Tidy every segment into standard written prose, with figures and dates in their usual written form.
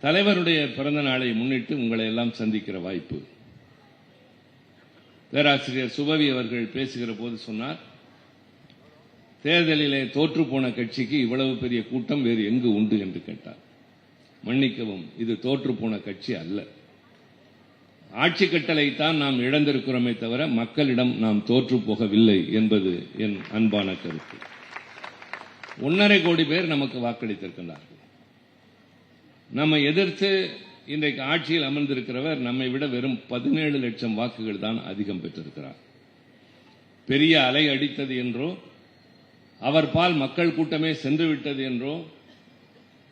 தலைவருடைய பிறந்த நாளை முன்னிட்டு உங்களை எல்லாம் சந்திக்கிற வாய்ப்பு. பேராசிரியர் சுபவி அவர்கள் பேசுகிற போது சொன்னார், தேர்தலிலே தோற்று போன கட்சிக்கு இவ்வளவு பெரிய கூட்டம் வேறு எங்கு உண்டு என்று கேட்டார். மன்னிக்கவும், இது தோற்று போன கட்சி அல்ல. ஆட்சி கட்டளைத்தான் நாம் இழந்திருக்கிறோமே தவிர மக்களிடம் நாம் தோற்று போகவில்லை என்பது என் அன்பான கருத்து. 1.5 கோடி பேர் நமக்கு வாக்களித்திருக்கிறார்கள். நம்மை எதிர்த்து இன்றைக்கு ஆட்சியில் அமர்ந்திருக்கிறவர் நம்மை விட வெறும் 17 லட்சம் வாக்குகள் தான் அதிகம் பெற்றிருக்கிறார். பெரிய அலை அடித்தது என்றோ, அவர் பால் மக்கள் கூட்டமே சென்று விட்டது என்றோ,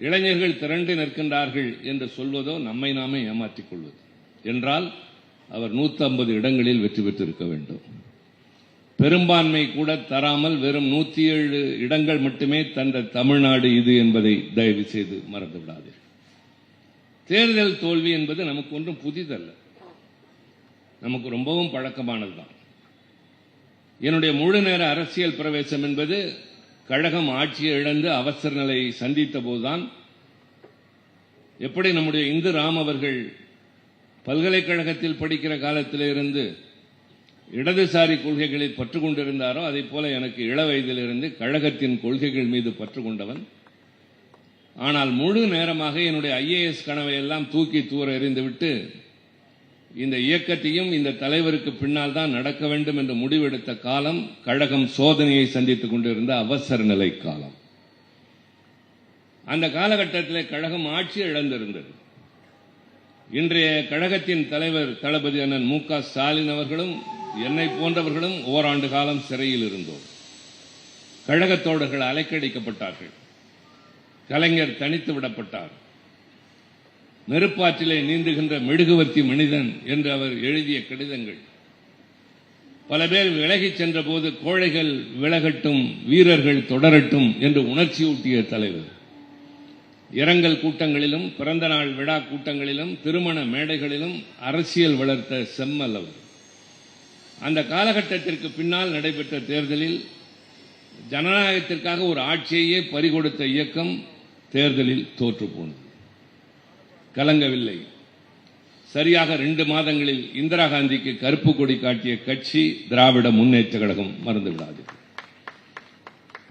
இளைஞர்கள் திரண்டு நிற்கின்றார்கள் என்று சொல்வதோ நம்மை நாமே ஏமாற்றிக் கொள்வது என்றால் அவர் 150 இடங்களில் வெற்றி பெற்றிருக்க வேண்டும். பெரும்பான்மை கூட தராமல் வெறும் 107 இடங்கள் மட்டுமே தந்த தமிழ்நாடு இது என்பதை தயவு செய்து மறந்துவிடாதீர்கள். தேர்தல் தோல்வி என்பது நமக்கு ஒன்றும் புதிதல்ல, நமக்கு ரொம்பவும் பழக்கமானதுதான். என்னுடைய முழு நேர அரசியல் பிரவேசம் என்பது கழகம் ஆட்சியை இழந்து அவசர நிலையை சந்தித்த போதுதான். எப்படி நம்முடைய இந்து ராம் அவர்கள் பல்கலைக்கழகத்தில் படிக்கிற காலத்திலிருந்து இடதுசாரி கொள்கைகளில் பற்று கொண்டிருந்தாரோ, அதை போல எனக்கு இள வயதிலிருந்து கழகத்தின் கொள்கைகள் மீது பற்று கொண்டவன். ஆனால் முழு நேரமாக என்னுடைய IAS கனவை எல்லாம் தூக்கி தூர எறிந்துவிட்டு இந்த இயக்கத்தையும் இந்த தலைவருக்கு பின்னால் தான் நடக்க வேண்டும் என்று முடிவெடுத்த காலம் கழகம் சோதனையை சந்தித்துக் கொண்டிருந்த அவசர நிலை காலம். அந்த காலகட்டத்தில் கழகம் ஆட்சி இழந்திருந்தது. இன்றைய கழகத்தின் தலைவர் தளபதி அண்ணன் மு க ஸ்டாலின் அவர்களும் என்னை போன்றவர்களும் ஓராண்டு காலம் சிறையில் இருந்தோம். கழகத் தோழர்கள் அலைக்கழிக்கப்பட்டார்கள். கலைஞர் தனித்து விடப்பட்டார். நெருப்பாற்றிலே நீந்துகின்ற மெழுகுவர்த்தி மனிதன் என்று அவர் எழுதிய கடிதங்கள். பல பேர் விலகிச் சென்ற போது கோழைகள் விலகட்டும், வீரர்கள் தொடரட்டும் என்று உணர்ச்சியூட்டிய தலைவர். இரங்கல் கூட்டங்களிலும், பிறந்த நாள் விழா கூட்டங்களிலும், திருமண மேடைகளிலும் அரசியல் வளர்த்த செம்மல் அவர். அந்த காலகட்டத்திற்கு பின்னால் நடைபெற்ற தேர்தலில் ஜனநாயகத்திற்காக ஒரு ஆட்சியையே பறிகொடுத்த இயக்கம் தேர்தலில் தோற்று போனது. கலங்கவில்லை. சரியாக 2 மாதங்களில் இந்திரா காந்திக்கு கருப்பு கொடி காட்டிய கட்சி திராவிட முன்னேற்ற கழகம், மறந்துவிடாது.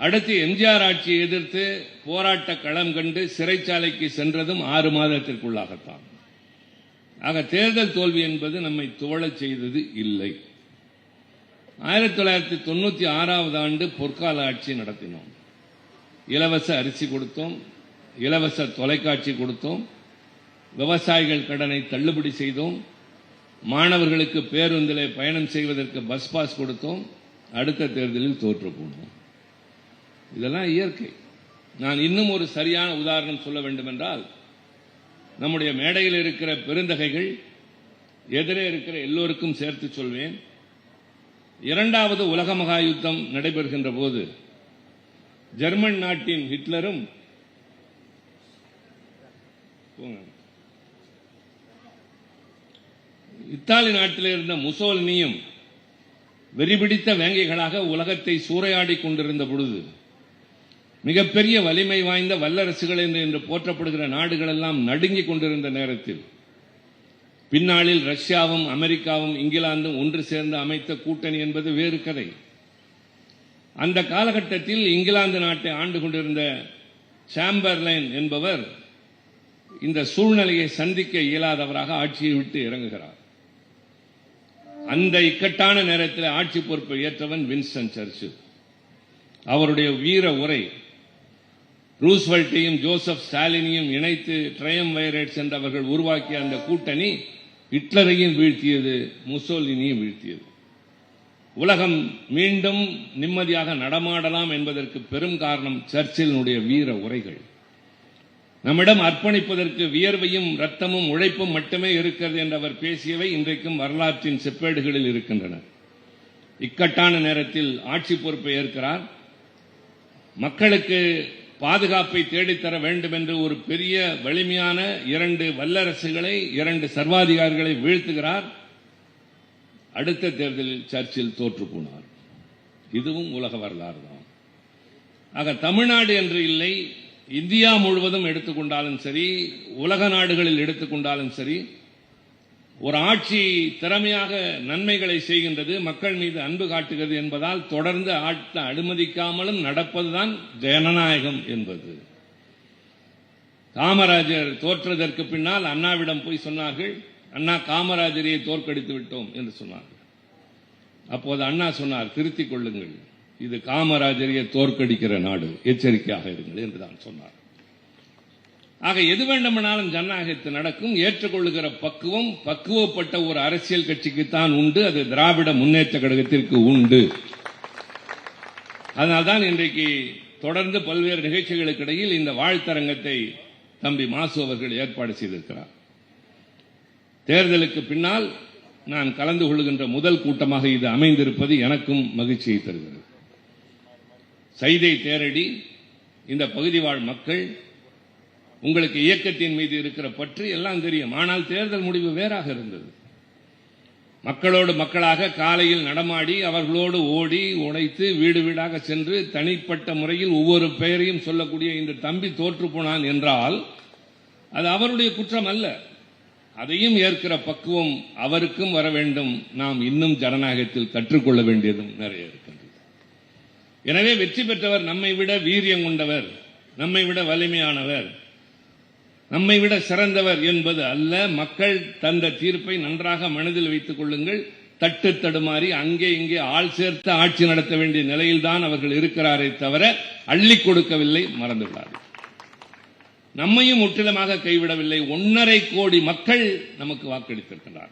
அடுத்து எம்ஜிஆர் ஆட்சியை எதிர்த்து போராட்ட களம் கண்டு சிறைச்சாலைக்கு சென்றதும் 6 மாதத்திற்குள்ளாகத்தான். ஆக தேர்தல் தோல்வி என்பது நம்மை துவளச் செய்தது இல்லை. 1996ஆம் ஆண்டு பொற்கால ஆட்சி நடத்தினோம். இலவச அரிசி கொடுத்தோம், இலவச தொலைக்காட்சி கொடுத்தோம், விவசாயிகள் கடனை தள்ளுபடி செய்தோம், மாணவர்களுக்கு பேருந்திலே பயணம் செய்வதற்கு பஸ் பாஸ் கொடுத்தோம். அடுத்த தேர்தலில் தோற்று போனோம். இதெல்லாம் இயற்கை. நான் இன்னும் ஒரு சரியான உதாரணம் சொல்ல வேண்டும் என்றால், நம்முடைய மேடையில் இருக்கிற பெருந்தகைகள், எதிரே இருக்கிற எல்லோருக்கும் சேர்த்து சொல்வேன், 2வது உலக மகா யுத்தம் நடைபெறுகின்ற போது ஜெர்மன் நாட்டின் ஹிட்லரும் இத்தாலி நாட்டில் இருந்த முசோலினியும் வெறிபிடித்த வேங்கைகளாக உலகத்தை சூறையாடி கொண்டிருந்த பொழுது, மிகப்பெரிய வலிமை வாய்ந்த வல்லரசுகள் என்று போற்றப்படுகிற நாடுகள் எல்லாம் நடுங்கிக் கொண்டிருந்த நேரத்தில், பின்னாளில் ரஷ்யாவும் அமெரிக்காவும் இங்கிலாந்தும் ஒன்று சேர்ந்து அமைத்த கூட்டணி என்பது வேறு கதை. அந்த காலகட்டத்தில் இங்கிலாந்து நாட்டை ஆண்டு கொண்டிருந்த சாம்பர்லைன் என்பவர் இந்த சூழ்நிலையை சந்திக்க இயலாதவராக ஆட்சியை விட்டு இறங்குகிறார். அந்த இக்கட்டான நேரத்தில் ஆட்சி பொறுப்பை ஏற்றவன் வின்ஸ்டன் சர்ச்சில். அவருடைய வீர உரை ரூஸ்வெல்ட்டையும் ஜோசப் ஸ்டாலினையும் இணைத்து ட்ரையம்வைரேட்ஸ் என்று அவர்கள் உருவாக்கிய அந்த கூட்டணி ஹிட்லரையும் வீழ்த்தியது, முசோலினியும் வீழ்த்தியது. உலகம் மீண்டும் நிம்மதியாக நடமாடலாம் என்பதற்கு பெரும் காரணம் சர்ச்சிலினுடைய வீர உரைகள். நம்மிடம் அர்ப்பணிப்பதற்கு வியர்வையும் ரத்தமும் உழைப்பும் மட்டுமே இருக்கிறது என்று அவர் பேசியவை இன்றைக்கும் வரலாற்றின் செப்பேடுகளில் இருக்கின்றன. இக்கட்டான நேரத்தில் ஆட்சி பொறுப்பை ஏற்கிறார். மக்களுக்கு பாதுகாப்பை தேடித்தர வேண்டும் என்று ஒரு பெரிய வலிமையான 2 வல்லரசுகளை, 2 சர்வாதிகாரிகளை வீழ்த்துகிறார். அடுத்த தேர்தலில் சர்ச்சில் தோற்று போனார். இதுவும் உலக வரலாறு தான். ஆக தமிழ்நாடு என்று இல்லை, இந்தியா முழுவதும் எடுத்துக்கொண்டாலும் சரி, உலக நாடுகளில் எடுத்துக்கொண்டாலும் சரி, ஒரு ஆட்சி திறமையாக நன்மைகளை செய்கின்றது, மக்கள் மீது அன்பு காட்டுகிறது என்பதால் தொடர்ந்து ஆட்சி அனுமதிக்காமலும் நடப்பதுதான் ஜனநாயகம் என்பது. காமராஜர் தோற்றதற்கு பின்னால் அண்ணாவிடம் போய் சொன்னார்கள், அண்ணா காமராஜரையே தோற்கடித்து விட்டோம் என்று சொன்னார்கள். அப்போது அண்ணா சொன்னார், திருத்திக் கொள்ளுங்கள், இது காமராஜரையே தோற்கடிக்கிற நாடு, எச்சரிக்கையாக இருங்கள் என்றுதான் சொன்னார். ஆக எது வேண்டுமானாலும் ஜனநாயகத்தில் நடக்கும். ஏற்றுக்கொள்ளுகிற பக்குவம் பக்குவப்பட்ட ஒரு அரசியல் கட்சிக்குத்தான் உண்டு, அது திராவிட முன்னேற்ற கழகத்திற்கு உண்டு. அதனால்தான் இன்றைக்கு தொடர்ந்து பல்வேறு நிகழ்ச்சிகளுக்கு இடையில் இந்த வாழ்த்தரங்கத்தை தம்பி மாசு அவர்கள் ஏற்பாடு செய்திருக்கிறார். தேர்தலுக்கு பின்னால் நான் கலந்து கொள்கின்ற முதல் கூட்டமாக இது அமைந்திருப்பது எனக்கும் மகிழ்ச்சியை தருகிறது. சைதை தேரடி இந்த பகுதி வாழ் மக்கள், உங்களுக்கு இயக்கத்தின் மீது இருக்கிற பற்று எல்லாம் தெரியும். ஆனால் தேர்தல் முடிவு வேறாக இருந்தது. மக்களோடு மக்களாக காலையில் நடமாடி, அவர்களோடு ஓடி உடைத்து, வீடு வீடாக சென்று தனிப்பட்ட முறையில் ஒவ்வொரு பெயரையும் சொல்லக்கூடிய இந்த தம்பி தோற்று போனான் என்றால் அது அவருடைய குற்றம் அல்ல. அதையும் ஏற்கிற பக்குவம் அவருக்கும் வர வேண்டும். நாம் இன்னும் ஜனநாயகத்தில் கற்றுக்கொள்ள வேண்டியதும் நிறைய இருக்கின்றது. எனவே வெற்றி பெற்றவர் நம்மை விட வீரியம் கொண்டவர், நம்மை விட வலிமையானவர், நம்மை விட சிறந்தவர் என்பது அல்ல. மக்கள் தந்த தீர்ப்பை நன்றாக மனதில் வைத்துக் கொள்ளுங்கள். தட்டு தடுமாறி அங்கே இங்கே ஆள் சேர்த்து ஆட்சி நடத்த வேண்டிய நிலையில்தான் அவர்கள் இருக்கிறாரே தவிர அள்ளி கொடுக்கவில்லை, மறந்துவிடாது. நம்மையும் முற்றிலுமாக கைவிடவில்லை. 1.5 கோடி மக்கள் நமக்கு வாக்களித்திருக்கிறார்.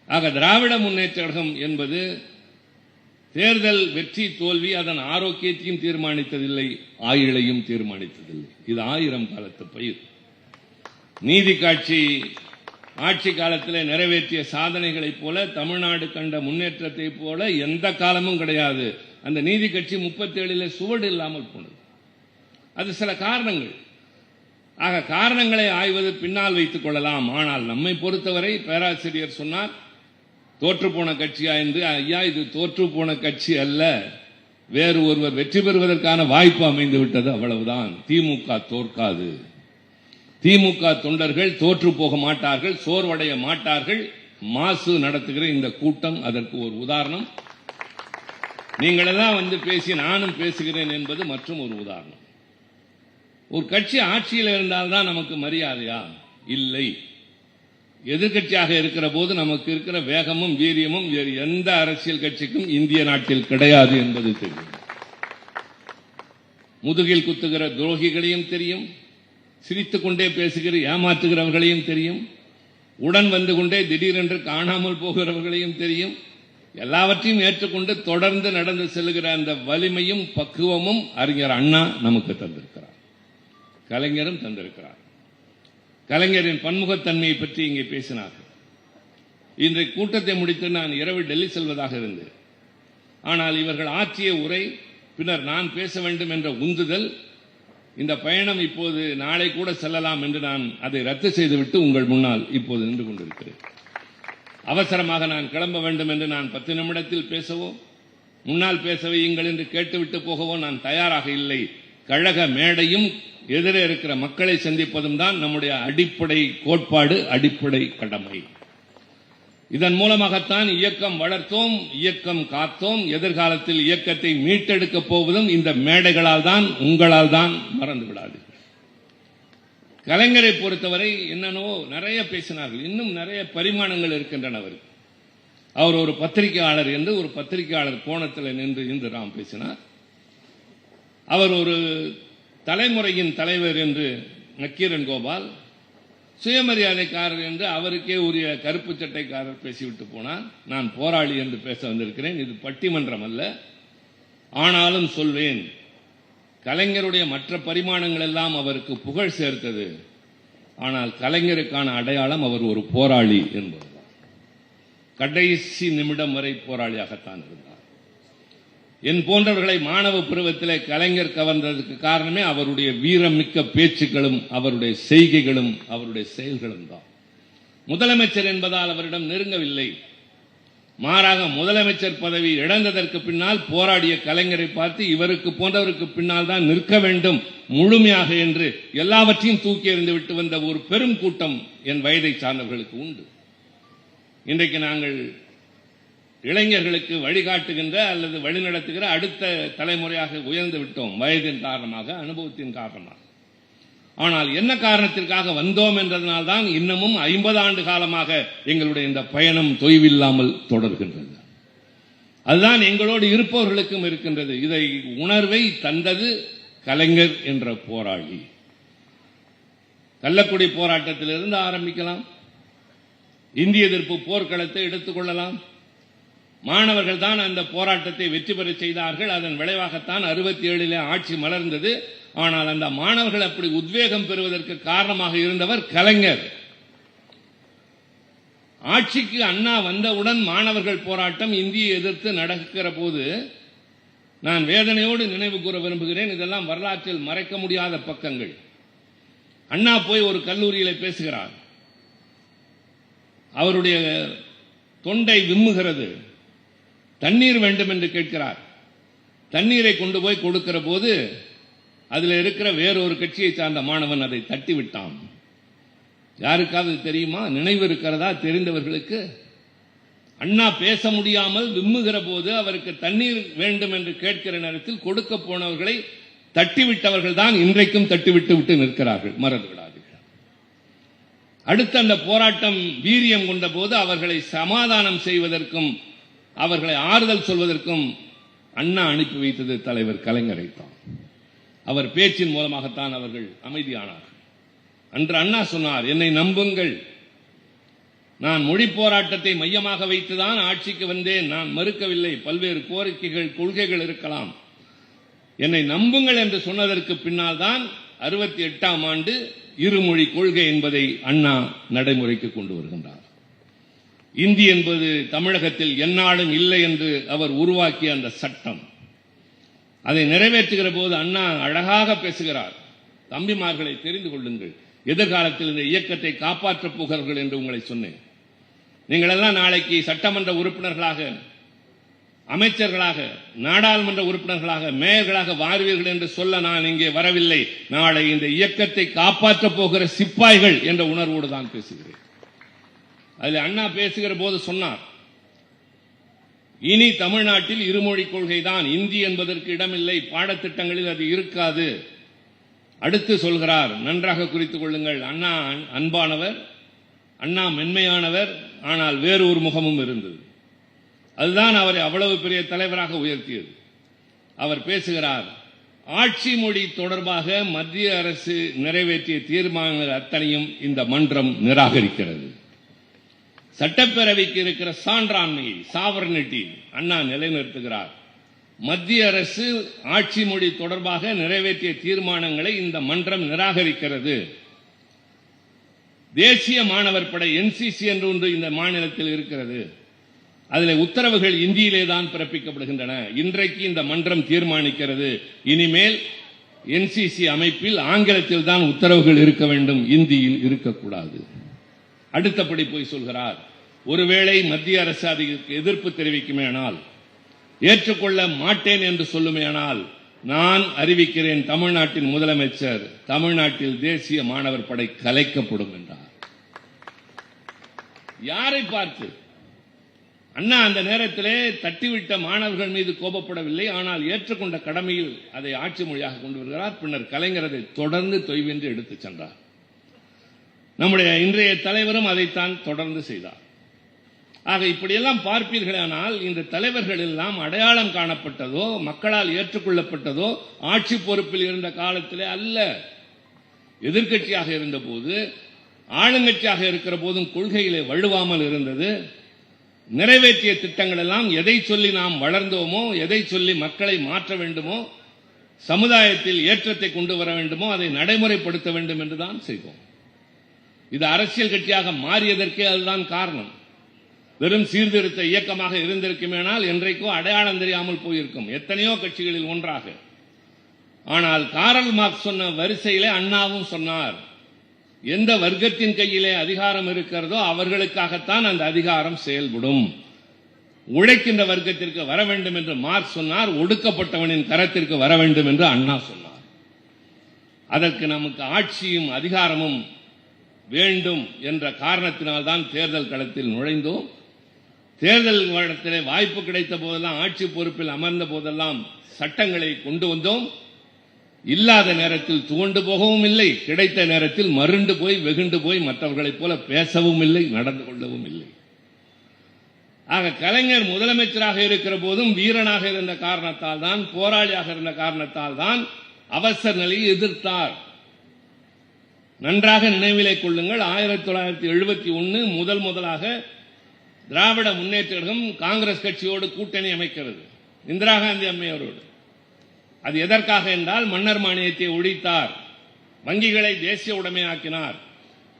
ஆக திராவிட முன்னேற்ற கழகம் என்பது தேர்தல் வெற்றி தோல்வி அதன் ஆரோக்கியத்தையும் தீர்மானித்ததில்லை, ஆயுளையும் தீர்மானித்ததில்லை. இது 1000 காலத்து பயிர். நீதி காட்சி ஆட்சி காலத்தில் நிறைவேற்றிய சாதனைகளைப் போல, தமிழ்நாடு கண்ட முன்னேற்றத்தை போல எந்த காலமும் கிடையாது. அந்த நீதி கட்சி 37 சுவடு இல்லாமல் போனது. அது சில காரணங்கள். ஆக காரணங்களை ஆய்வது பின்னால் வைத்துக் கொள்ளலாம். ஆனால் நம்மை பொறுத்தவரை பேராசிரியர் சொன்னார், தோற்று போன கட்சியா என்று. ஐயா, இது தோற்று போன கட்சி அல்ல, வேறு ஒருவர் வெற்றி பெறுவதற்கான வாய்ப்பு அமைந்து விட்டது, அவ்வளவுதான். திமுக தோற்காது. திமுக தொண்டர்கள் தோற்று போக மாட்டார்கள், சோர்வடைய மாட்டார்கள். மாசு நடத்துகிற இந்த கூட்டம் அதற்கு ஒரு உதாரணம். நீங்களெல்லாம் வந்து பேசி நானும் பேசுகிறேன் என்பது மற்றும் ஒரு உதாரணம். ஒரு கட்சி ஆட்சியில் இருந்தால்தான் நமக்கு மரியாதையா? இல்லை. எதிர்கட்சியாக இருக்கிற போது நமக்கு இருக்கிற வேகமும் வீரியமும் வேறு எந்த அரசியல் கட்சிக்கும் இந்திய நாட்டில் கிடையாது என்பது தெரியும். முதுகில் குத்துகிற துரோகிகளையும் தெரியும், சிரித்துக் கொண்டே பேசுகிற ஏமாற்றுகிறவர்களையும் தெரியும், உடன் வந்து கொண்டே திடீரென்று காணாமல் போகிறவர்களையும் தெரியும். எல்லாவற்றையும் ஏற்றுக்கொண்டு தொடர்ந்து நடந்து செல்லுகிற அந்த வலிமையும் பக்குவமும் அறிஞர் அண்ணா நமக்கு தந்திருக்கிறார், கலைஞரும் தந்திருக்கிறார். கலைஞரின் பன்முகத்தன்மையை பற்றி இங்கே பேசினார்கள். இன்றைக்கு கூட்டத்தை முடித்து நான் இரவு டெல்லி செல்வதாக இருந்தேன். ஆனால் இவர்கள் ஆற்றிய உரை, பின்னர் நான் பேச வேண்டும் என்ற உந்துதல், இந்த பயணம் இப்போது நாளை கூட செல்லலாம் என்று நான் அதை ரத்து செய்துவிட்டு உங்கள் முன்னால் இப்போது நின்று கொண்டிருக்கிறேன். அவசரமாக நான் கிளம்ப வேண்டும் என்று நான் 10 நிமிடத்தில் பேசவோ, முன்னால் பேச வையுங்கள் என்று கேட்டுவிட்டு போகவோ நான் தயாராக இல்லை. கழக மேடையும் எதிரே இருக்கிற மக்களை சந்திப்பதும் தான் நம்முடைய அடிப்படை கோட்பாடு, அடிப்படை கடமை. இதன் மூலமாகத்தான் இயக்கம் வளர்த்தோம், இயக்கம் காத்தோம். எதிர்காலத்தில் இயக்கத்தை மீட்டெடுக்கப் போவதும் இந்த மேடைகளால் தான், உங்களால் தான், மறந்து விடாது. கலைஞரை பொறுத்தவரை என்னன்னோ நிறைய பேசினார்கள். இன்னும் நிறைய பரிமாணங்கள் இருக்கின்றன. அவர் ஒரு பத்திரிகையாளர் என்று ஒரு பத்திரிகையாளர் கோணத்தில் நின்று இன்று நாம் பேசினார். அவர் ஒரு தலைமுறையின் தலைவர் என்று நக்கீரன் கோபால், சுயமரியாதைக்காரர் என்று அவருக்கே உரிய கருப்பு சட்டைக்காரர் பேசிவிட்டு போனார். நான் போராளி என்று பேச வந்திருக்கிறேன். இது பட்டிமன்றம் அல்ல. ஆனாலும் சொல்வேன், கலைஞருடைய மற்ற பரிமாணங்கள் எல்லாம் அவருக்கு புகழ் சேர்த்தது. ஆனால் கலைஞருக்கான அடையாளம் அவர் ஒரு போராளி என்பதுதான். கடைசி நிமிடம் வரை போராளியாகத்தான் இருந்தார். என் போன்றவர்களை மாணவ பருவத்திலே கலைஞர் கவர்ந்ததற்கு காரணமே அவருடைய வீரமிக்க பேச்சுக்களும் அவருடைய செய்கைகளும் அவருடைய செயல்களும் தான். முதலமைச்சர் என்பதால் அவரிடம் நெருங்கவில்லை. மாறாக முதலமைச்சர் பதவி இழந்ததற்கு பின்னால் போராடிய கலைஞரை பார்த்து இவருக்கு போன்றவருக்கு பின்னால் தான் நிற்க வேண்டும் முழுமையாக என்று எல்லாவற்றையும் தூக்கி எறிந்து விட்டு வந்த ஒரு பெரும் கூட்டம் என் வயதை சார்ந்தவர்களுக்கு உண்டு. இன்றைக்கு நாங்கள் இளைஞர்களுக்கு வழிகாட்டுகின்ற அல்லது வழிநடத்துகிற அடுத்த தலைமுறையாக உயர்ந்து விட்டோம், வயதின் காரணமாக, அனுபவத்தின் காரணமாக. ஆனால் என்ன காரணத்திற்காக வந்தோம் என்றதனால்தான் இன்னமும் 50 ஆண்டு காலமாக எங்களுடைய இந்த பயணம் தொய்வில்லாமல் தொடர்கின்றது. அதுதான் எங்களோடு இருப்பவர்களுக்கும் இருக்கின்றது. இதை உணர்வை தந்தது கலைஞர் என்ற போராளி. கள்ளக்குடி போராட்டத்திலிருந்து ஆரம்பிக்கலாம், இந்திய எதிர்ப்பு போர்க்களத்தை எடுத்துக்கொள்ளலாம். மாணவர்கள் தான் அந்த போராட்டத்தை வெற்றி பெற செய்தார்கள். அதன் விளைவாகத்தான் 67 ஆட்சி மலர்ந்தது. ஆனால் அந்த மாணவர்கள் அப்படி உத்வேகம் பெறுவதற்கு காரணமாக இருந்தவர் கலைஞர். ஆட்சிக்கு அண்ணா வந்தவுடன் மாணவர்கள் போராட்டம் இந்தியை எதிர்த்து நடக்கிற போது நான் வேதனையோடு நினைவு கூற விரும்புகிறேன். இதெல்லாம் வரலாற்றில் மறைக்க முடியாத பக்கங்கள். அண்ணா போய் ஒரு கல்லூரியில் பேசுகிறார். அவருடைய தொண்டை விம்முகிறது. தண்ணீர் வேண்டும் என்று கேட்கிறார். தண்ணீரை கொண்டு போய் கொடுக்கிற போது அதில் இருக்கிற வேறொரு கட்சியை சார்ந்த மாணவன் அதை தட்டி விட்டான். யாருக்காவது தெரியுமா? நினைவு இருக்கிறதா தெரிந்தவர்களுக்கு? அண்ணா பேச முடியாமல் விம்முகிற போது அவருக்கு தண்ணீர் வேண்டும் என்று கேட்கிற நேரத்தில் கொடுக்க போனவர்களை தட்டிவிட்டவர்கள் தான் இன்றைக்கும் தட்டிவிட்டு நிற்கிறார்கள். மறந்து விடாதீர்கள். அடுத்து அந்த போராட்டம் வீரியம் கொண்ட போது அவர்களை சமாதானம் செய்வதற்கும் அவர்களை ஆறுதல் சொல்வதற்கும் அண்ணா அனுப்பி வைத்தது தலைவர் கலைஞரை தான். அவர் பேச்சின் மூலமாகத்தான் அவர்கள் அமைதியானார்கள். அன்று அண்ணா சொன்னார், என்னை நம்புங்கள், நான் மொழி போராட்டத்தை மையமாக வைத்துதான் ஆட்சிக்கு வந்தேன், நான் மறுக்கவில்லை. பல்வேறு கோரிக்கைகள் கொள்கைகள் இருக்கலாம், என்னை நம்புங்கள் என்று சொன்னதற்கு பின்னால் தான் 68ஆம் ஆண்டு இருமொழி கொள்கை என்பதை அண்ணா நடைமுறைக்கு கொண்டு வருகின்றார். இந்தி என்பது தமிழகத்தில் எந்நாளும் இல்லை என்று அவர் உருவாக்கிய அந்த சட்டம், அதை நிறைவேற்றுகிற போது அண்ணா அழகாக பேசுகிறார். தம்பிமார்களை தெரிந்து கொள்ளுங்கள், எதிர்காலத்தில் இந்த இயக்கத்தை காப்பாற்றப் போகிறார்கள் என்று உங்களை சொன்னேன். நீங்கள் எல்லாம் நாளைக்கு சட்டமன்ற உறுப்பினர்களாக, அமைச்சர்களாக, நாடாளுமன்ற உறுப்பினர்களாக, மேயர்களாக வாருவீர்கள் என்று சொல்ல நான் இங்கே வரவில்லை. நாளை இந்த இயக்கத்தை காப்பாற்றப் போகிற சிப்பாய்கள் என்ற உணர்வோடு தான் பேசுகிறேன். அதில் அண்ணா பேசுகிற போது சொன்னார், இனி தமிழ்நாட்டில் இருமொழி கொள்கை தான், இந்தி என்பதற்கு இடமில்லை, பாடத்திட்டங்களில் அது இருக்காது. அடுத்து சொல்கிறார், நன்றாக குறித்துக் கொள்ளுங்கள், அண்ணா அன்பானவர், அண்ணா மென்மையானவர், ஆனால் வேறு ஒரு முகமும் இருந்தது. அதுதான் அவரை அவ்வளவு பெரிய தலைவராக உயர்த்தியது. அவர் பேசுகிறார், ஆட்சி மொழி தொடர்பாக மத்திய அரசு நிறைவேற்றிய தீர்மானங்கள் அத்தனையும் இந்த மன்றம் நிராகரிக்கிறது. சட்டப்பேரவைக்கு இருக்கிற சான்றாண்மையை, சாவர்னிட்டி அண்ணா நிலைநிறுத்துகிறார். மத்திய அரசு ஆட்சி மொழி தொடர்பாக நிறைவேற்றிய தீர்மானங்களை இந்த மன்றம் நிராகரிக்கிறது. தேசிய மாணவர் படை NCC என்று ஒன்று இந்த மாநிலத்தில் இருக்கிறது. அதில் உத்தரவுகள் இந்தியிலே தான் பிறப்பிக்கப்படுகின்றன. இன்றைக்கு இந்த மன்றம் தீர்மானிக்கிறது, இனிமேல் NCC அமைப்பில் ஆங்கிலத்தில் தான் உத்தரவுகள் இருக்க வேண்டும், இந்தியில் இருக்கக்கூடாது. அடுத்தபடி போய் சொல்கிறார், ஒருவேளை மத்திய அரசு அதுக்கு எதிர்ப்பு தெரிவிக்குமேயானால், ஏற்றுக்கொள்ள மாட்டேன் என்று சொல்லுமேயானால், நான் அறிவிக்கிறேன், தமிழ்நாட்டின் முதலமைச்சர், தமிழ்நாட்டில் தேசிய மாணவர் படை கலைக்கப்படும் என்றார். யாரை பார்த்து? அண்ணா அந்த நேரத்திலே தட்டிவிட்ட மாணவர்கள் மீது கோபப்படவில்லை, ஆனால் ஏற்றுக்கொண்ட கடமையில் அதை ஆட்சி மொழியாக கொண்டு வருகிறார். பின்னர் கலைஞர் அதை தொடர்ந்து தொய்வின்றி எடுத்துச் சென்றார். நம்முடைய இன்றைய தலைவரும் அதைத்தான் தொடர்ந்து செய்தார். ஆக இப்படியெல்லாம் பார்ப்பீர்களானால் இந்த தலைவர்கள் எல்லாம் அடையாளம் காணப்பட்டதோ மக்களால் ஏற்றுக்கொள்ளப்பட்டதோ ஆட்சி பொறுப்பில் இருந்த காலத்திலே அல்ல. எதிர்க்கட்சியாக இருந்த போது, ஆளுங்கட்சியாக இருக்கிற போதும் கொள்கையிலே வழுவாமல் இருந்தது. நிறைவேற்றிய திட்டங்கள் எல்லாம் எதை சொல்லி நாம் வளர்ந்தோமோ, எதை சொல்லி மக்களை மாற்ற வேண்டுமோ, சமுதாயத்தில் ஏற்றத்தை கொண்டு வர வேண்டுமோ அதை நடைமுறைப்படுத்த வேண்டும் என்றுதான் செய்தோம். இது அரசியல் கட்சியாக மாறியதற்கே அதுதான் காரணம். வெறும் சீர்திருத்த இயக்கமாக இருந்திருக்குமேனால் என்றைக்கோ அடையாளம் தெரியாமல் போயிருக்கும், எத்தனையோ கட்சிகளில் ஒன்றாக. ஆனால் காரல் மார்க்ஸ் சொன்ன வரிசையிலே அண்ணாவும் சொன்னார், எந்த வர்க்கத்தின் கையிலே அதிகாரம் இருக்கிறதோ அவர்களுக்காகத்தான் அந்த அதிகாரம் செயல்படும். உழைக்கின்ற வர்க்கத்திற்கு வர வேண்டும் என்று மார்க்ஸ் சொன்னார், ஒடுக்கப்பட்டவனின் கரத்திற்கு வர வேண்டும் என்று அண்ணா சொன்னார். அதற்கு நமக்கு ஆட்சியும் அதிகாரமும் வேண்டும் என்ற காரணத்தினால்தான் தேர்தல் களத்தில் நுழைந்தோம். தேர்தல் களத்திலே வாய்ப்பு கிடைத்த போதெல்லாம், ஆட்சி பொறுப்பில் அமர்ந்த போதெல்லாம் சட்டங்களை கொண்டு வந்தோம். இல்லாத நேரத்தில் துவண்டு போகவும் இல்லை, கிடைத்த நேரத்தில் மருண்டு போய் வெகுண்டு போய் மற்றவர்களைப் போல பேசவும் இல்லை, நடந்து கொள்ளவும் இல்லை. ஆக கலைஞர் முதலமைச்சராக இருக்கிற போதும் வீரனாக இருந்த காரணத்தால் தான், போராளியாக இருந்த காரணத்தால் தான் அவசர நிலையை எதிர்த்தார். நன்றாக நினைவிலே கொள்ளுங்கள், 1971 முதலாக திராவிட முன்னேற்ற கழகம் காங்கிரஸ் கட்சியோடு கூட்டணி அமைக்கிறது, இந்திரா காந்தி அம்மையாரோடு. அது எதற்காக என்றால், மன்னர் மானியத்தை ஒழித்தார், வங்கிகளை தேசிய உடைமையாக்கினார்,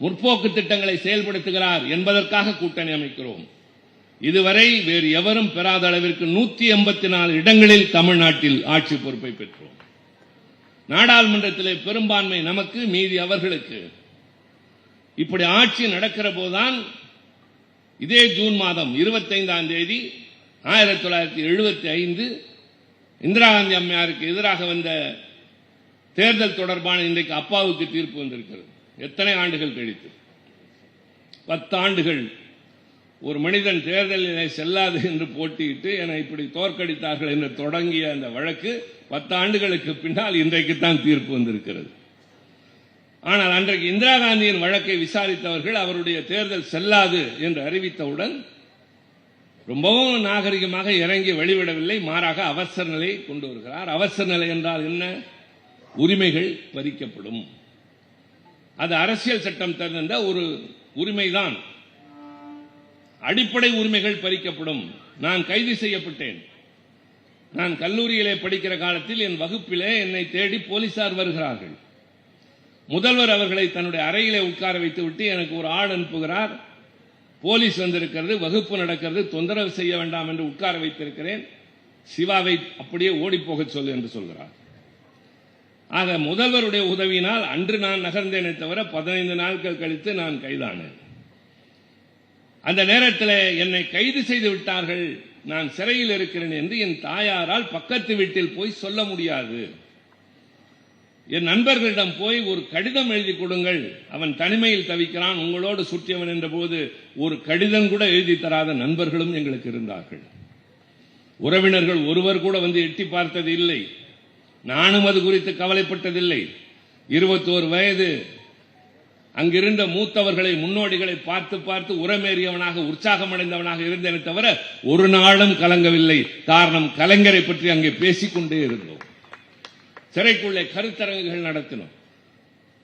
முற்போக்கு திட்டங்களை செயல்படுத்துகிறார் என்பதற்காக கூட்டணி அமைக்கிறோம். இதுவரை வேறு எவரும் பெறாத அளவிற்கு 184 இடங்களில் தமிழ்நாட்டில் ஆட்சி பொறுப்பை பெற்றோம். நாடாளுமன்றத்திலே பெரும்பான்மை நமக்கு, மீதி அவர்களுக்கு. இப்படி ஆட்சி நடக்கிற போதுதான் இதே ஜூன் மாதம் 25ஆம் தேதி 1975 இந்திரா காந்தி அம்மையாருக்கு எதிராக வந்த தேர்தல் தொடர்பான இன்றைக்கு அப்பாவுக்கு தீர்ப்பு வந்திருக்கிறது. எத்தனை ஆண்டுகள் கழித்து? 10 ஆண்டுகள். ஒரு மனிதன் தேர்தலிலே செல்லாது என்று போட்டியிட்டு என இப்படி தோற்கடித்தார்கள் என்று தொடங்கிய அந்த வழக்கு 10 ஆண்டுகளுக்கு பின்னால் இன்றைக்குத்தான் தீர்ப்பு வந்திருக்கிறது. ஆனால் அன்றைக்கு இந்திரா காந்தியின் வழக்கை விசாரித்தவர்கள் அவருடைய தேர்தல் செல்லாது என்று அறிவித்தவுடன் ரொம்பவும் நாகரிகமாக இறங்கி வெளிவிடவில்லை, மாறாக அவசர நிலை கொண்டு வருகிறார். அவசர நிலை என்றால் என்ன? உரிமைகள் பறிக்கப்படும். அது அரசியல் சட்டம் தந்த ஒரு உரிமைதான். அடிப்படை உரிமைகள் பறிக்கப்படும். நான் கைது செய்யப்பட்டேன். நான் கல்லூரியிலே படிக்கிற காலத்தில் என் வகுப்பிலே என்னை தேடி போலீசார் வருகிறார்கள். முதல்வர் அவர்களை தன்னுடைய அறையிலே உட்கார வைத்துவிட்டு எனக்கு ஒரு ஆள் அனுப்புகிறார். போலீஸ் வந்திருக்கிறது, வகுப்பு நடக்கிறது, தொந்தரவு செய்ய வேண்டாம் என்று உட்கார வைத்திருக்கிறேன், சிவாவை அப்படியே ஓடி போக சொல்லு என்று சொல்கிறார். ஆக முதல்வருடைய உதவியினால் அன்று நான் நகர்ந்தேனே தவிர 15 நாட்கள் கழித்து நான் கைதானேன். அந்த நேரத்தில் என்னை கைது செய்து விட்டார்கள், நான் சிறையில் இருக்கிறேன் என்று என் தாயாரால் பக்கத்து வீட்டில் போய் சொல்ல முடியாது. என் நண்பர்களிடம் போய் ஒரு கடிதம் எழுதி கொடுங்கள், அவன் தனிமையில் தவிக்கிறான், உங்களோடு சுற்றியவன் என்ற போது ஒரு கடிதம் கூட எழுதி தராத நண்பர்களும் எங்களுக்கு இருந்தார்கள். உறவினர்கள் ஒருவர் கூட வந்து எட்டி பார்த்தது இல்லை. நானும் அது குறித்து கவலைப்பட்டதில்லை. 21 வயது அங்கிருந்த மூத்தவர்களை, முன்னோடிகளை பார்த்து பார்த்து உரமேறியவனாக, உற்சாகமடைந்தவனாக இருந்தேனே தவிர ஒரு நாளும் கலங்கவில்லை. காரணம், கலைஞரை பற்றி அங்கே பேசிக்கொண்டே இருந்தோம். சிறைக்குள்ளே கருத்தரங்குகள் நடத்தினோம்.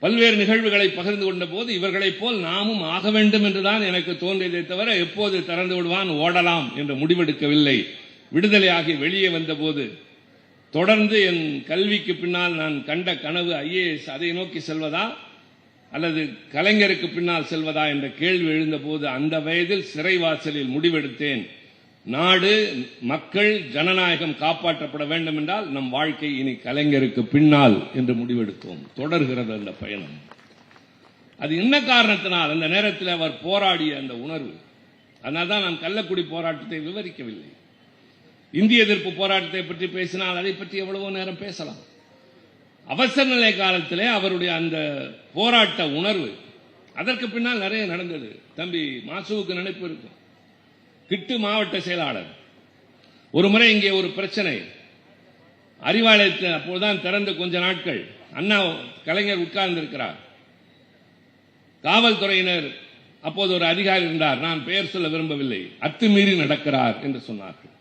பல்வேறு நிகழ்வுகளை பகிர்ந்து கொண்ட போது இவர்களைப் போல் நாமும் ஆக வேண்டும் என்றுதான் எனக்கு தோன்றியதை தவிர எப்போது திறந்து விடுவான், ஓடலாம் என்று முடிவெடுக்கவில்லை. விடுதலையாகி வெளியே வந்த போது தொடர்ந்து என் கல்விக்கு பின்னால் நான் கண்ட கனவு IAS, அதை நோக்கி செல்வதா அல்லது கலைஞருக்கு பின்னால் செல்வதா என்ற கேள்வி எழுந்த போது அந்த வயதில் சிறைவாசலில் முடிவெடுத்தேன். நாடு, மக்கள், ஜனநாயகம் காப்பாற்றப்பட வேண்டும் என்றால் நம் வாழ்க்கை இனி கலைஞருக்கு பின்னால் என்று முடிவெடுத்தோம். தொடர்கிறது அந்த பயணம். அது என்ன காரணத்தினால்? அந்த நேரத்தில் அவர் போராடிய அந்த உணர்வு. அதனால்தான் நான் கள்ளக்குடி போராட்டத்தை விவரிக்கவில்லை. இந்திய எதிர்ப்பு போராட்டத்தை பற்றி பேசினால் அதை பற்றி எவ்வளவோ நேரம் பேசலாம். அவசர நிலை காலத்திலே அவருடைய அந்த போராட்ட உணர்வு, அதற்கு பின்னால் நிறைய நடந்தது. தம்பி மாசுவுக்கு நினைப்பு இருக்கும். கிட்டு மாவட்ட செயலாளர் ஒரு முறை இங்கே ஒரு பிரச்சனை, அறிவாலயத்தை அப்போதுதான் திறந்த கொஞ்ச நாட்கள் அண்ணா கலைஞர் உட்கார்ந்திருக்கிறார். காவல்துறையினர் அப்போது ஒரு அதிகாரி இருந்தார், நான் பெயர் சொல்ல விரும்பவில்லை, அத்துமீறி நடக்கிறார் என்று சொன்னார்கள்.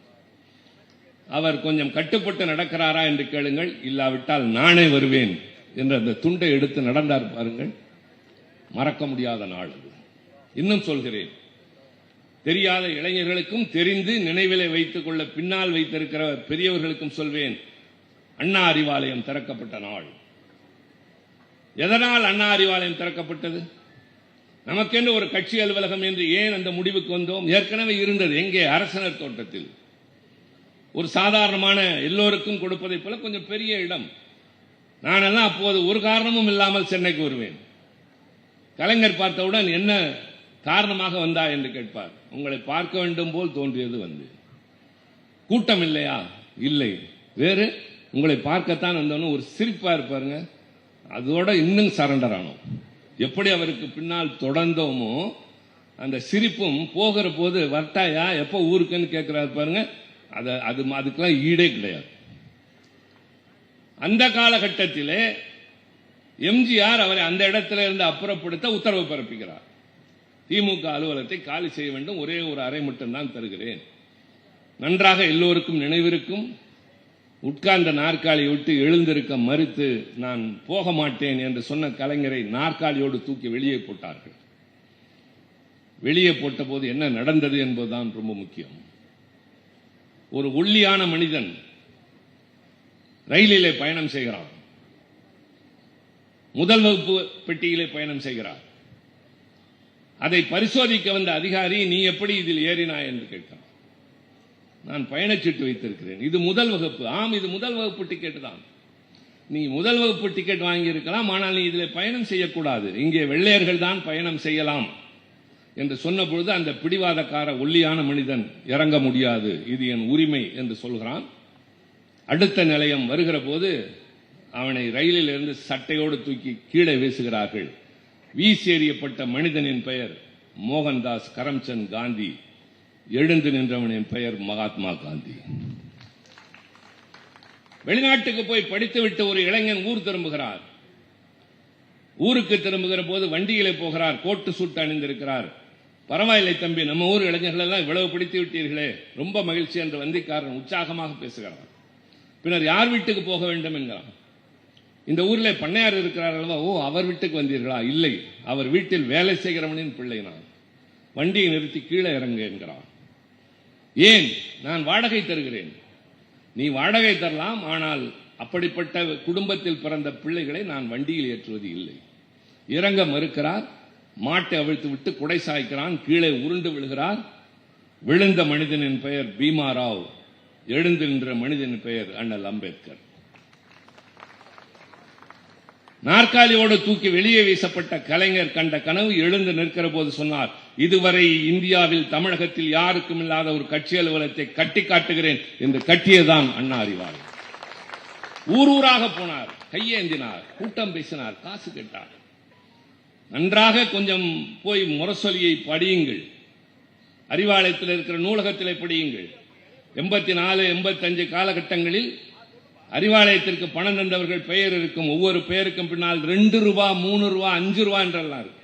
அவர் கொஞ்சம் கட்டுப்பட்டு நடக்கிறாரா என்று கேளுங்கள், இல்லாவிட்டால் நானே வருவேன் என்று அந்த துண்டை எடுத்து நடந்தார் பாருங்கள். மறக்க முடியாத நாள் அது. இன்னும் சொல்கிறேன், தெரியாத இளைஞர்களுக்கும் தெரிந்து நினைவிலே வைத்துக் கொள்ள பின்னால் வைத்திருக்கிற பெரியவர்களுக்கும் சொல்வேன், அண்ணா அறிவாலயம் திறக்கப்பட்ட நாள். எதனால் அண்ணா அறிவாலயம் திறக்கப்பட்டது? நமக்கென்று ஒரு கட்சி அலுவலகம் என்று ஏன் அந்த முடிவுக்கு வந்தோம்? ஏற்கனவே இருந்தது. எங்கே? அரசனர் தோட்டத்தில். ஒரு சாதாரணமான எல்லோருக்கும் கொடுப்பதை போல கொஞ்சம் பெரிய இடம். நானெல்லாம் அப்போது ஒரு காரணமும் இல்லாமல் சென்னைக்கு வருவேன். கலைஞர் பார்த்தவுடன் என்ன காரணமாக வந்தா என்று கேட்பார். உங்களை பார்க்க வேண்டும் போல் தோன்றியது வந்து. கூட்டம் இல்லையா? இல்லை. வேறு உங்களை பார்க்கத்தான் வந்தவனும் ஒரு சிரிப்பா இருப்பாருங்க. அதோட இன்னும் சரண்டர் ஆனோம். எப்படி அவருக்கு பின்னால் தொடர்ந்தோமோ அந்த சிரிப்பும் போகிற போது வர்த்தாயா எப்போ ஊருக்குன்னு கேட்கிறாரு பாருங்க. அதுக்கெல்லாம் ஈடே கிடையாது. அந்த காலகட்டத்திலே எம்ஜிஆர் அவரை அந்த இடத்துல இருந்து அப்புறப்படுத்த உத்தரவு பிறப்பிக்கிறார். திமுக அலுவலகத்தை காலி செய்ய வேண்டும், ஒரே ஒரு அறை மட்டும்தான் தருகிறேன். நன்றாக எல்லோருக்கும் நினைவிருக்கும். உட்கார்ந்த நாற்காலியை விட்டு எழுந்திருக்க மறுத்து நான் போக மாட்டேன் என்று சொன்ன கலைஞரை நாற்காலியோடு தூக்கி வெளியே போட்டார்கள். வெளியே போட்ட போது என்ன நடந்தது என்பதுதான் ரொம்ப முக்கியம். ஒரு ஒல்லியான மனிதன் ரயிலிலே பயணம் செய்கிறான். முதல் வகுப்பு பெட்டியிலே பயணம் செய்கிறார். அதை பரிசோதிக்க வந்த அதிகாரி, நீ எப்படி இதில் ஏறினாய் என்று கேட்கிறான். நான் பயணச்சீட்டு வைத்திருக்கிறேன். இது முதல் வகுப்பு. ஆம், இது முதல் வகுப்பு டிக்கெட் தான். நீ முதல் வகுப்பு டிக்கெட் வாங்கி இருக்கலாம், ஆனால் நீ இதில் பயணம் செய்யக்கூடாது. இங்கே வெள்ளையர்கள் தான் பயணம் செய்யலாம் என்று சொன்ன பொழுது அந்த பிடிவாதக்கார ஒல்லியான மனிதன் இறங்க முடியாது, இது என் உரிமை என்று சொல்கிறான். அடுத்த நிலையம் வருகிற போது அவனை ரயிலில் இருந்து சட்டையோடு தூக்கி கீழே வீசுகிறார்கள். வீசி எறியப்பட்ட மனிதனின் பெயர் மோகன்தாஸ் கரம்சந்த் காந்தி. எழுந்து நின்றவனின் பெயர் மகாத்மா காந்தி. வெளிநாட்டுக்கு போய் படித்துவிட்டு ஒரு இளைஞன் ஊர் திரும்புகிறார். ஊருக்கு திரும்புகிற போது வண்டியிலே போகிறார். கோட்டு சூட்டு அணிந்திருக்கிறார். பரவாயில்லை தம்பி, நம்ம ஊர் இளைஞர்கள் எல்லாம் இவ்வளவு பிடித்து விட்டீர்களே, ரொம்ப மகிழ்ச்சி என்று வந்திக்காரன் உற்சாகமாக பேசுகிறார். பின்னர் யார் வீட்டுக்கு போக வேண்டும் என்கிறான். இந்த ஊரில் பண்ணையார் இருக்கிறார் அல்லவா? ஓ, அவர் வீட்டுக்கு வந்தீர்களா? இல்லை, அவர் வீட்டில் வேலை செய்கிறவனின் பிள்ளை நான். வண்டியை நிறுத்தி கீழே இறங்க என்கிறான். ஏன்? நான் வாடகை தருகிறேன். நீ வாடகை தரலாம், ஆனால் அப்படிப்பட்ட குடும்பத்தில் பிறந்த பிள்ளைகளை நான் வண்டியில் ஏற்றுவது இல்லை. இறங்க மறுக்கிறார். மாட்டை அவிழ்த்து விட்டு குடை சாய்க்கிறான். கீழே உருண்டு விழுகிறார். விழுந்த மனிதனின் பெயர் பீமா ராவ். எழுந்து நின்ற மனிதனின் பெயர் அண்ணல் அம்பேத்கர். நாற்காலியோடு தூக்கி வெளியே வீசப்பட்ட கலைஞர் கண்ட கனவு எழுந்து நிற்கிற போது சொன்னார், இதுவரை இந்தியாவில் தமிழகத்தில் யாருக்கும் இல்லாத ஒரு கட்சி அலுவலகத்தை கட்டி காட்டுகிறேன் என்று கட்டியதான் அண்ணா அறிவாலயம். ஊர் ஊராக போனார், கையேந்தினார், கூட்டம் பேசினார், காசு கேட்டார். நன்றாக கொஞ்சம் போய் முரசொலியை படியுங்கள், அறிவாலயத்தில் இருக்கிற நூலகத்தில் படியுங்கள். 84, 85 காலகட்டங்களில் அறிவாலயத்திற்கு பணம் தந்தவர்கள் பெயர் இருக்கும். ஒவ்வொரு பெயருக்கும் பின்னால் 2 ரூபா, 3 ரூபா, 5 ரூபா என்றெல்லாம் இருக்கு.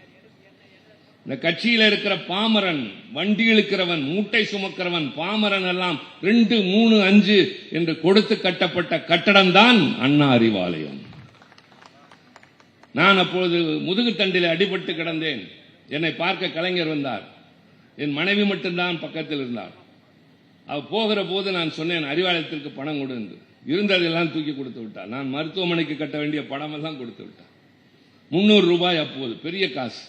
இந்த கட்சியில் இருக்கிற பாமரன், வண்டி இழுக்கிறவன், மூட்டை சுமக்கிறவன், பாமரன் எல்லாம் 2, 3, 5 என்று கொடுத்து கட்டப்பட்ட கட்டடம் தான் அண்ணா அறிவாலயம். நான் அப்பொழுது முதுகு தண்டில் அடிபட்டு கிடந்தேன். என்னை பார்க்க கலைஞர் வந்தார். என் மனைவி மட்டும்தான் பக்கத்தில் இருந்தார். அவர் போகிற போது நான் சொன்னேன், அறிவாலயத்திற்கு பணம் கொடு என்று. இருந்ததெல்லாம் தூக்கி கொடுத்து விட்டார். நான் மருத்துவமனைக்கு கட்ட வேண்டிய பணம் எல்லாம் கொடுத்து விட்டார். 300 ரூபாய் அப்போது பெரிய காசு.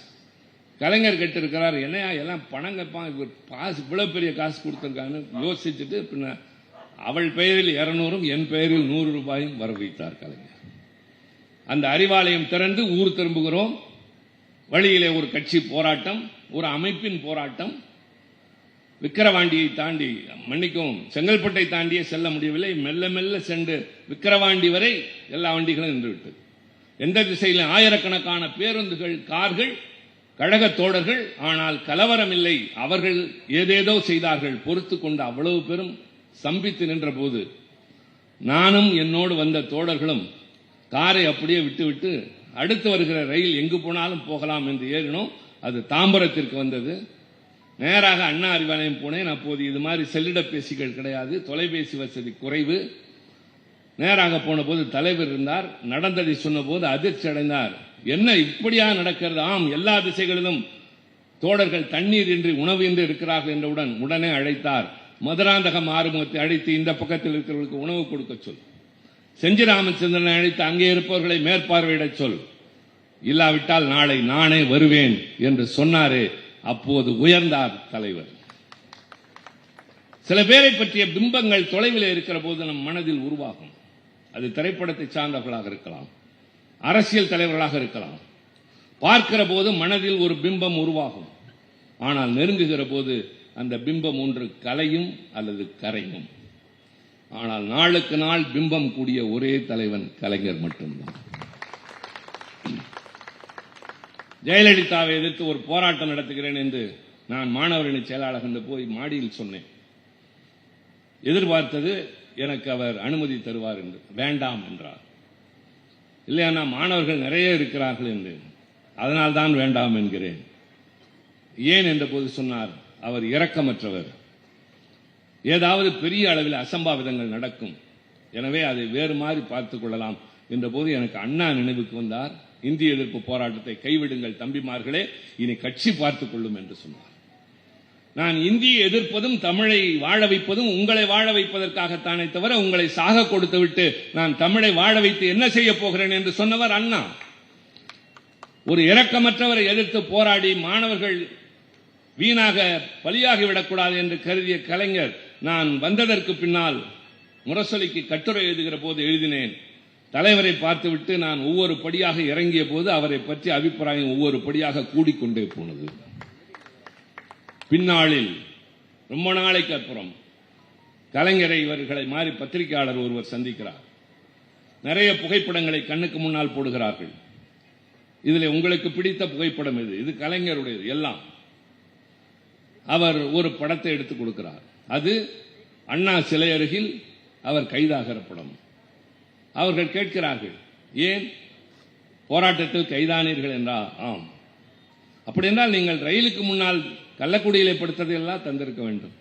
கலைஞர் கேட்டிருக்கிறார், என்னையா எல்லாம் பணம் கேட்பான், இவ்வளவு பெரிய காசு கொடுத்திருக்கான்னு யோசிச்சுட்டு பின்ன அவள் பெயரில் 200, என் பெயரில் 100 ரூபாயும் வர வைத்தார் கலைஞர். அந்த அறிவாலயம் திறந்து ஊர் திரும்புகிறோம். வழியிலே ஒரு கட்சி போராட்டம், ஒரு அமைப்பின் போராட்டம். விக்கிரவாண்டியை தாண்டி, மன்னிக்கவும், செங்கல்பட்டை தாண்டியே செல்ல முடியவில்லை. மெல்ல மெல்ல சென்று விக்கிரவாண்டி வரை எல்லா வண்டிகளும் நின்றுவிட்டது. எந்த திசையிலும் ஆயிரக்கணக்கான பேருந்துகள், கார்கள், கழக தோழர்கள். ஆனால் கலவரம் இல்லை. அவர்கள் ஏதேதோ செய்தார்கள். பொறுத்து கொண்டு அவ்வளவு பெரும் சம்பித்து நின்ற போது நானும் என்னோடு வந்த தோழர்களும் காரை அப்படியே விட்டுவிட்டு அடுத்து வருகிற ரயில் எங்கு போனாலும் போகலாம் என்று ஏறினோம். அது தாம்பரத்திற்கு வந்தது. நேராக அண்ணா அறிவாலயம் போனேன். அப்போது இது மாதிரி செல்லிடப்பேசிகள் கிடையாது, தொலைபேசி வசதி குறைவு. நேராக போன போது தலைவர் இருந்தார். நடந்ததை சொன்ன போது அதிர்ச்சி அடைந்தார். என்ன இப்படியா நடக்கிறது? ஆம், எல்லா திசைகளிலும் தோழர்கள் தண்ணீர் இன்றி, உணவு இன்றி இருக்கிறார்கள் என்றவுடன் உடனே அழைத்தார். மதுராந்தகம் ஆறுமுகத்தை அழைத்து இந்த பக்கத்தில் இருக்கிறவர்களுக்கு உணவு கொடுக்க சொல். செஞ்சி ராமச்சந்திரனை அழைத்து அங்கே இருப்பவர்களை மேற்பார்வையிட சொல். இல்லாவிட்டால் நாளை நானே வருவேன் என்று சொன்னாரே, அப்போது உயர்ந்தார் தலைவர். சில பேரை பற்றிய பிம்பங்கள் தொலைவில் இருக்கிற போது நம் மனதில் உருவாகும். அது திரைப்படத்தை சார்ந்தவர்களாக இருக்கலாம், அரசியல் தலைவர்களாக இருக்கலாம். பார்க்கிற போது மனதில் ஒரு பிம்பம் உருவாகும். ஆனால் நெருங்குகிற போது அந்த பிம்பம் ஒன்று கலையும் அல்லது கரையும். ஆனால் நாளுக்கு நாள் பிம்பம் கூடிய ஒரே தலைவன் கலைஞர் மட்டும்தான். ஜெயலலிதாவை எதிர்த்து ஒரு போராட்டம் நடத்துகிறேன் என்று நான் மாணவரணி செயலாளர் என்று போய் மாடியில் சொன்னேன். எதிர்பார்த்தது எனக்கு அவர் அனுமதி தருவார் என்று. வேண்டாம் என்றார். இல்லையா, மாணவர்கள் நிறைய இருக்கிறார்கள் என்று, அதனால்தான் வேண்டாம் என்கிறேன். ஏன் என்ற போது சொன்னார், அவர் இரக்கமற்றவர், ஏதாவது பெரிய அளவில் அசம்பாவிதங்கள் நடக்கும், எனவே அதை வேறு மாதிரி பார்த்துக் கொள்ளலாம் என்ற போது எனக்கு அண்ணா நினைவுக்கு வந்தார். இந்திய எதிர்ப்பு போராட்டத்தை கைவிடுங்கள் தம்பிமார்களே, இனி கட்சி பார்த்துக் கொள்ளும் என்று சொன்னார். நான் இந்தியை எதிர்ப்பதும் தமிழை வாழ வைப்பதும் உங்களை வாழ வைப்பதற்காகத்தானே தவிர உங்களை சாக கொடுத்து விட்டு நான் தமிழை வாழ வைத்து என்ன செய்ய போகிறேன் என்று சொன்னவர் அண்ணா. ஒரு இரக்கமற்றவரை எதிர்த்து போராடி மாணவர்கள் வீணாக பலியாகிவிடக்கூடாது என்று கருதிய கலைஞர் நான் வந்ததற்கு பின்னால் முரசொலிக்கு கட்டுரை எழுதுகிற போது எழுதினேன். தலைவரை பார்த்துவிட்டு நான் ஒவ்வொரு படியாக இறங்கிய போது அவரை பற்றி அபிப்பிராயம் ஒவ்வொரு படியாக கூடிக்கொண்டே போனது. பின்னாளில் ரொம்ப நாளைக்கு அப்புறம் கலைஞரை இவர்களை மாறி பத்திரிகையாளர் ஒருவர் சந்திக்கிறார். நிறைய புகைப்படங்களை கண்ணுக்கு முன்னால் போடுகிறார்கள். இதில் உங்களுக்கு பிடித்த புகைப்படம் எது? இது கலைஞருடையது எல்லாம். அவர் ஒரு படத்தை எடுத்துக் கொடுக்கிறார். அது அண்ணா சிலை அருகில் அவர் கைதாகிற படம். அவர்கள் கேட்கிறார்கள், ஏன் போராட்டத்தில் கைதானீர்கள் என்றால், ஆம். அப்படி என்றால் நீங்கள் ரயிலுக்கு முன்னால் கள்ளக்குடியிலே படுத்ததையெல்லாம் தந்திருக்க வேண்டும்.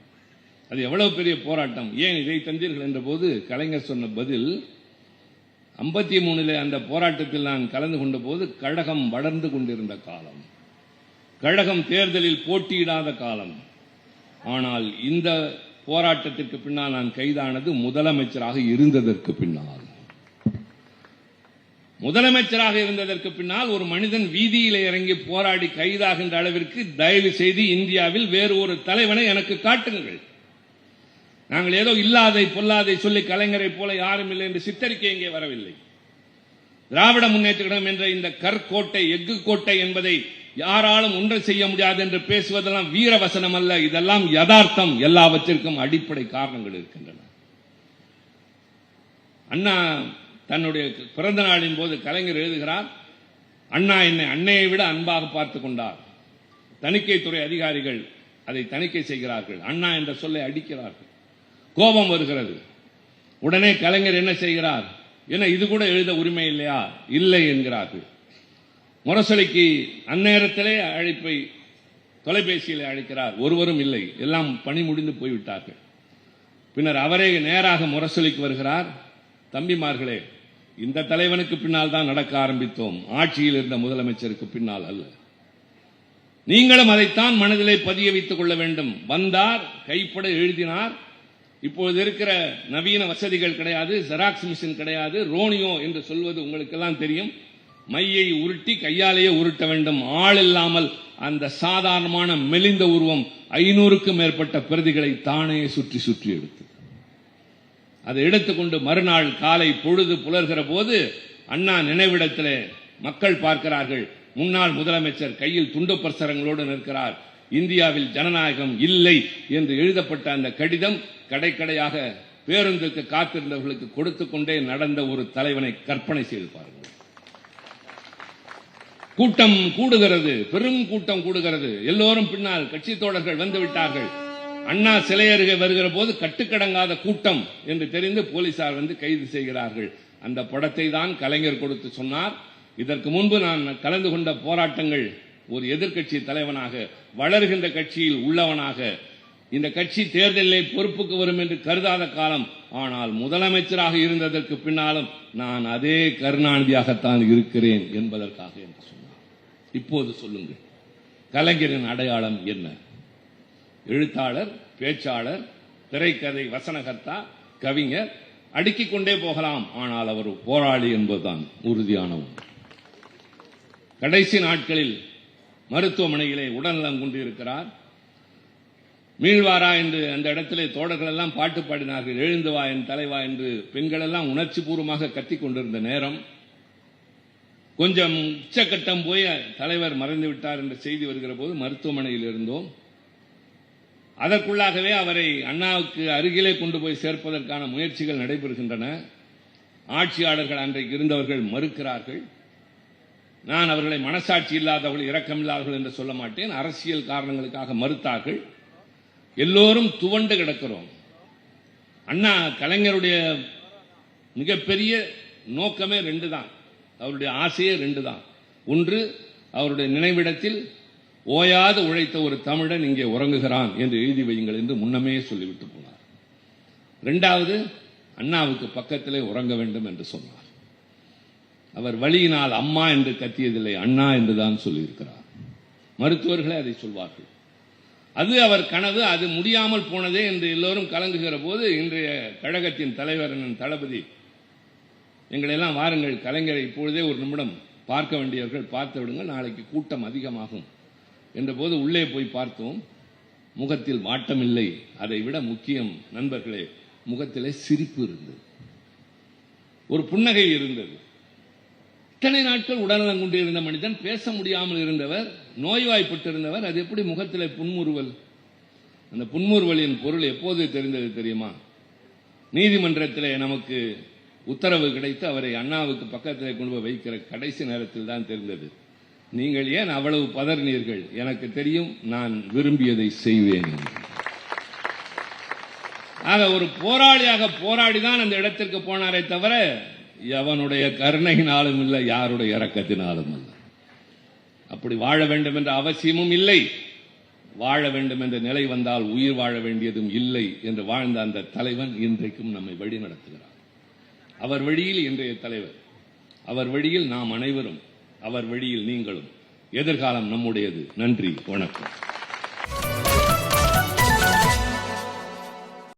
அது எவ்வளவு பெரிய போராட்டம், ஏன் இதை தந்தீர்கள் என்ற போது கலைஞர் சொன்ன பதில், 53 அந்த போராட்டத்தில் நான் கலந்து கொண்ட போது கழகம் வளர்ந்து கொண்டிருந்த காலம், கழகம் தேர்தலில் போட்டியிடாத காலம். ஆனால் இந்த போராட்டத்திற்கு பின்னால் நான் கைதானது முதலமைச்சராக இருந்ததற்கு பின்னால். முதலமைச்சராக இருந்ததற்கு பின்னால் ஒரு மனிதன் வீதியில் இறங்கி போராடி கைதாகின்ற அளவிற்கு தயவு செய்து இந்தியாவில் வேறு ஒரு தலைவனை எனக்கு காட்டுங்கள். நாங்கள் ஏதோ இல்லாதை பொல்லாதை சொல்லி கலைஞரை போல யாரும் இல்லை என்று சித்தரிக்க இங்கே வரவில்லை. திராவிட முன்னேற்ற கழகம் என்ற இந்த கற்கோட்டை, எஃகு கோட்டை என்பதை யாராலும் ஒன்று செய்ய முடியாது என்று பேசுவதெல்லாம் வீரவசனம் அல்ல, இதெல்லாம் யதார்த்தம். எல்லாவற்றிற்கும் அடிப்படை காரணங்கள் இருக்கின்றன. அண்ணா தன்னுடைய பிறந்த நாளின் போது கலைஞர் எழுதுகிறார், அண்ணா என்னை அன்னையை விட அன்பாக பார்த்துக் கொண்டார். தணிக்கைத்துறை அதிகாரிகள் அதை தணிக்கை செய்கிறார்கள். அண்ணா என்ற சொல்லை அடிக்கிறார்கள். கோபம் வருகிறது. உடனே கலைஞர் என்ன செய்கிறார், என்ன இது கூட எழுத உரிமை இல்லையா? இல்லை என்கிறார்கள். முரசொலிக்கு அந்நேரத்திலே அழைப்பை தொலைபேசியில் அழைக்கிறார். ஒருவரும் இல்லை, எல்லாம் பணி முடிந்து போய்விட்டார்கள். பின்னர் அவரே நேராக முரசொலிக்கு வருகிறார். தம்பிமார்களே, இந்த தலைவனுக்கு பின்னால் தான் நடக்க ஆரம்பித்தோம், ஆட்சியில் இருந்த முதலமைச்சருக்கு பின்னால் அல்ல. நீங்களும் அதைத்தான் மனதிலே பதிய வைத்துக் கொள்ள வேண்டும். வந்தார், கைப்பட எழுதினார். இப்போது இருக்கிற நவீன வசதிகள் கிடையாது, ஜெராக்ஸ் மிஷின் கிடையாது, ரோனியோ என்று சொல்வது உங்களுக்கெல்லாம் தெரியும். மையை உருட்டி கையாலேயே உருட்ட வேண்டும். ஆள் இல்லாமல் அந்த சாதாரணமான மெலிந்த உருவம் 500க்கும் மேற்பட்ட பிரதிகளை தானே சுற்றி சுற்றி எடுத்து அதை எடுத்துக்கொண்டு மறுநாள் காலை பொழுது புலர்கிற போது அண்ணா நினைவிடத்திலே மக்கள் பார்க்கிறார்கள். முன்னாள் முதலமைச்சர் கையில் துண்டு பிரசுரங்களோடு நிற்கிறார். இந்தியாவில் ஜனநாயகம் இல்லை என்று எழுதப்பட்ட அந்த கடிதம் கடைக்கடையாக பேருந்துக்கு காத்திருந்தவர்களுக்கு கொடுத்துக் கொண்டே நடந்த ஒரு தலைவனை கற்பனை செய்து பாருங்கள். கூட்டம் கூடுகிறது, பெரும் கூட்டம் கூடுகிறது. எல்லோரும் பின்னால் கட்சி தோழர்கள் வந்து விட்டார்கள். அண்ணா சிலை அருகே வருகிற போது கட்டுக்கடங்காத கூட்டம் என்று தெரிந்து போலீசார் வந்து கைது செய்கிறார்கள். அந்த படத்தை தான் கலைஞர் கொடுத்து சொன்னார், இதற்கு முன்பு நான் கலந்து கொண்ட போராட்டங்கள் ஒரு எதிர்க்கட்சி தலைவனாக, வளர்கின்ற கட்சியில் உள்ளவனாக, இந்த கட்சி தேர்தலில் பொறுப்புக்கு வரும் என்று கருதாத காலம். ஆனால் முதலமைச்சராக இருந்ததற்கு பின்னாலும் நான் அதே கருணாநிதியாகத்தான் இருக்கிறேன் என்பதற்காக என்று சொன்னார். இப்போது சொல்லுங்கள், கலைஞரின் அடையாளம் என்ன? எழுத்தாளர், பேச்சாளர், திரைக்கதை வசனகர்த்தா, கவிஞர், அடுக்கிக் கொண்டே போகலாம். ஆனால் அவர் போராளி என்பதுதான் உறுதியான ஒன்று. கடைசி நாட்களில் மருத்துவமனையிலே உடல்நலம் கொண்டிருக்கிறார். மீள்வாரா என்று அந்த இடத்திலே தோழர்கள் எல்லாம் பாட்டு பாடினார்கள். எழுந்து வா என் தலைவா என்று பெண்கள் எல்லாம் உணர்ச்சி பூர்வமாக கத்திக் கொண்டிருந்த நேரம், கொஞ்சம் உச்சக்கட்டம் போய் தலைவர் மறைந்து விட்டார் என்ற செய்தி வருகிற போது மருத்துவமனையில் இருந்தோம். அதற்குள்ளாகவே அவரை அண்ணாவுக்கு அருகிலே கொண்டு போய் சேர்ப்பதற்கான முயற்சிகள் நடைபெறுகின்றன. ஆட்சியாளர்கள் அன்றைக்கு இருந்தவர்கள் மறுக்கிறார்கள். நான் அவர்களை மனசாட்சி இல்லாதவர்கள், இரக்கமில்லாதவர்கள் என்று சொல்ல மாட்டேன். அரசியல் காரணங்களுக்காக மறுத்தார்கள். எல்லோரும் துவண்டு கிடக்கிறோம். அண்ணா கலைஞருடைய மிகப்பெரிய நோக்கமே 2 தான். அவருடைய ஆசையே 2 தான். ஒன்று, அவருடைய நினைவிடத்தில் ஓயாது உழைத்த ஒரு தமிழன் இங்கே உறங்குகிறான் என்று எழுதி வையுங்கள் என்று முன்னமே சொல்லிவிட்டு போனார். 2வது, அண்ணாவுக்கு பக்கத்திலே உறங்க வேண்டும் என்று சொன்னார். அவர் வழியினால் அம்மா என்று கத்தியதில்லை, அண்ணா என்றுதான் சொல்லியிருக்கிறார். மருத்துவர்களே அதை சொல்வார்கள். அது அவர் கனவு. அது முடியாமல் போனதே என்று எல்லோரும் கலங்குகிற போது இன்றைய கழகத்தின் தலைவர் தளபதி எங்களெல்லாம் வாருங்கள், கலைஞரை இப்பொழுதே ஒரு நிமிடம் பார்க்க வேண்டியவர்கள் பார்த்து விடுங்கள், நாளைக்கு கூட்டம் அதிகமாகும் என்ற போது உள்ளே போய் பார்த்தோம். முகத்தில் வாட்டமில்லை. அதை விட முக்கியம் நண்பர்களே, முகத்திலே சிரிப்பு இருந்தது, ஒரு புன்னகை இருந்தது. இத்தனை நாட்கள் உடல்நலம் கொண்டிருந்த மனிதன், பேச முடியாமல் இருந்தவர், நோய்வாய்ப்பட்டிருந்தவர், அது எப்படி முகத்திலே புன்முறுவல்? அந்த புன்முறுவலின் பொருள் எப்போது தெரிந்தது தெரியுமா? நீதிமன்றத்திலே நமக்கு உத்தரவு கிடைத்து அவரை அண்ணாவுக்கு பக்கத்திலே கொண்டு போய் வைக்கிற கடைசி நேரத்தில் தான் தெரிந்தது. நீங்கள் ஏன் அவ்வளவு பதறினீர்கள்? எனக்கு தெரியும், நான் விரும்பியதை செய்வேன். ஆக ஒரு போராளியாக போராடிதான் அந்த இடத்திற்கு போனாரே தவிர எவனுடைய கருணையினாலும் இல்லை, யாருடைய இரக்கத்தினாலும் இல்லை. அப்படி வாழ வேண்டும் என்ற அவசியமும் இல்லை. வாழ வேண்டும் என்ற நிலை வந்தால் உயிர் வாழ வேண்டியதும் இல்லை என்று வாழ்ந்த அந்த தலைவன் இன்றைக்கும் நம்மை வழி நடத்துகிறார். அவர் வழியில் இன்றைய தலைவர், அவர் வழியில் நாம் அனைவரும், அவர் வழியில் நீங்களும். எதிர்காலம் நம்முடையது. நன்றி, வணக்கம்.